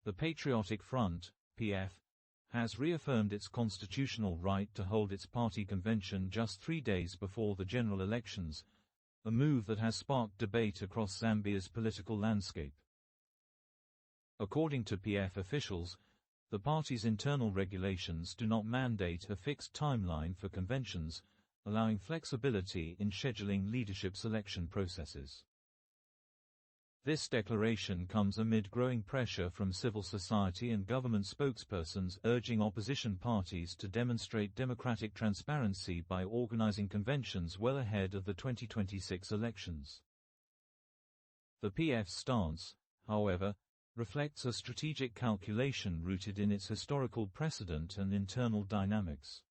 The Patriotic Front, PF, has reaffirmed its constitutional right to hold its party convention just 3 days before the general elections, a move that has sparked debate across Zambia's political landscape. According to PF officials, the party's internal regulations do not mandate a fixed timeline for conventions, allowing flexibility in scheduling leadership selection processes. This declaration comes amid growing pressure from civil society and government spokespersons urging opposition parties to demonstrate democratic transparency by organizing conventions well ahead of the 2026 elections. The PF's stance, however, reflects a strategic calculation rooted in its historical precedent and internal dynamics.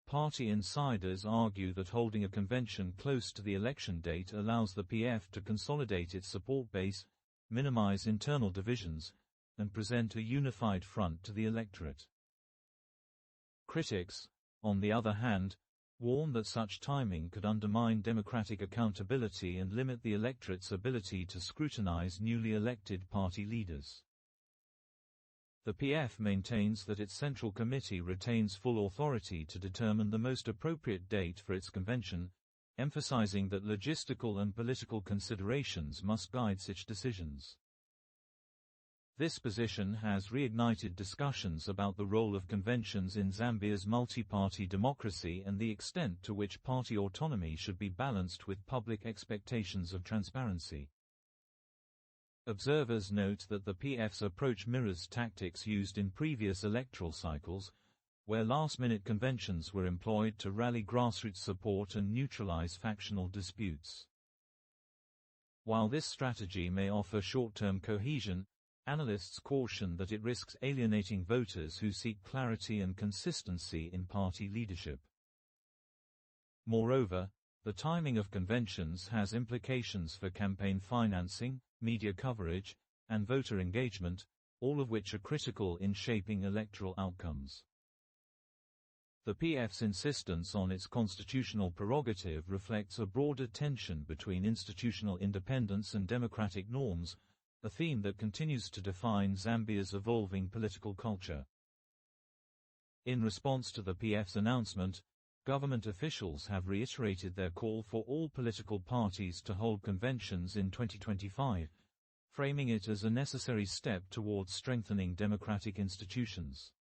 Party insiders argue that holding a convention close to the election date allows the PF to consolidate its support base, minimize internal divisions, and present a unified front to the electorate. Critics, on the other hand, warn that such timing could undermine democratic accountability and limit the electorate's ability to scrutinize newly elected party leaders. The PF maintains that its Central Committee retains full authority to determine the most appropriate date for its convention, emphasizing that logistical and political considerations must guide such decisions. This position has reignited discussions about the role of conventions in Zambia's multi-party democracy and the extent to which party autonomy should be balanced with public expectations of transparency. Observers note that the PF's approach mirrors tactics used in previous electoral cycles, where last-minute conventions were employed to rally grassroots support and neutralize factional disputes. While this strategy may offer short-term cohesion, analysts caution that it risks alienating voters who seek clarity and consistency in party leadership. Moreover, the timing of conventions has implications for campaign financing, media coverage, and voter engagement, all of which are critical in shaping electoral outcomes. The PF's insistence on its constitutional prerogative reflects a broader tension between institutional independence and democratic norms, a theme that continues to define Zambia's evolving political culture. In response to the PF's announcement, government officials have reiterated their call for all political parties to hold conventions in 2025, framing it as a necessary step towards strengthening democratic institutions.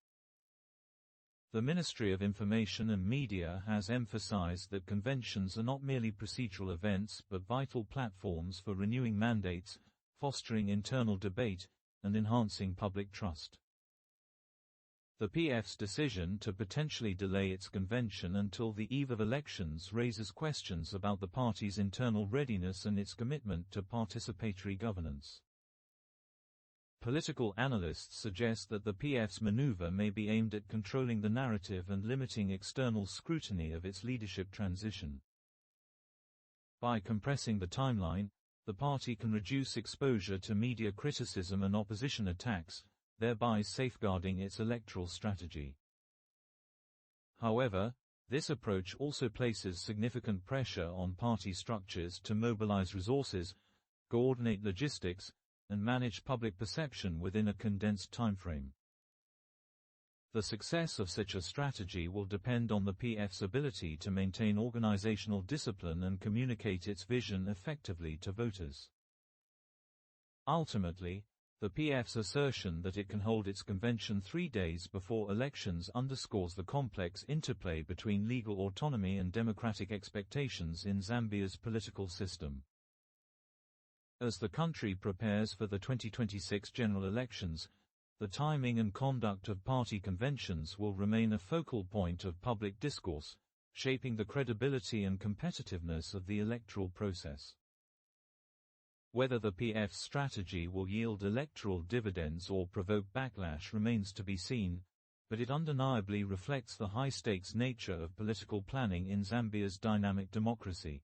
The Ministry of Information and Media has emphasized that conventions are not merely procedural events but vital platforms for renewing mandates, fostering internal debate, and enhancing public trust. The PF's decision to potentially delay its convention until the eve of elections raises questions about the party's internal readiness and its commitment to participatory governance. Political analysts suggest that the PF's maneuver may be aimed at controlling the narrative and limiting external scrutiny of its leadership transition. By compressing the timeline, the party can reduce exposure to media criticism and opposition attacks, thereby safeguarding its electoral strategy. However, this approach also places significant pressure on party structures to mobilize resources, coordinate logistics, and manage public perception within a condensed timeframe. The success of such a strategy will depend on the PF's ability to maintain organizational discipline and communicate its vision effectively to voters. Ultimately, the PF's assertion that it can hold its convention 3 days before elections underscores the complex interplay between legal autonomy and democratic expectations in Zambia's political system. As the country prepares for the 2026 general elections, the timing and conduct of party conventions will remain a focal point of public discourse, shaping the credibility and competitiveness of the electoral process. Whether the PF's strategy will yield electoral dividends or provoke backlash remains to be seen, but it undeniably reflects the high-stakes nature of political planning in Zambia's dynamic democracy.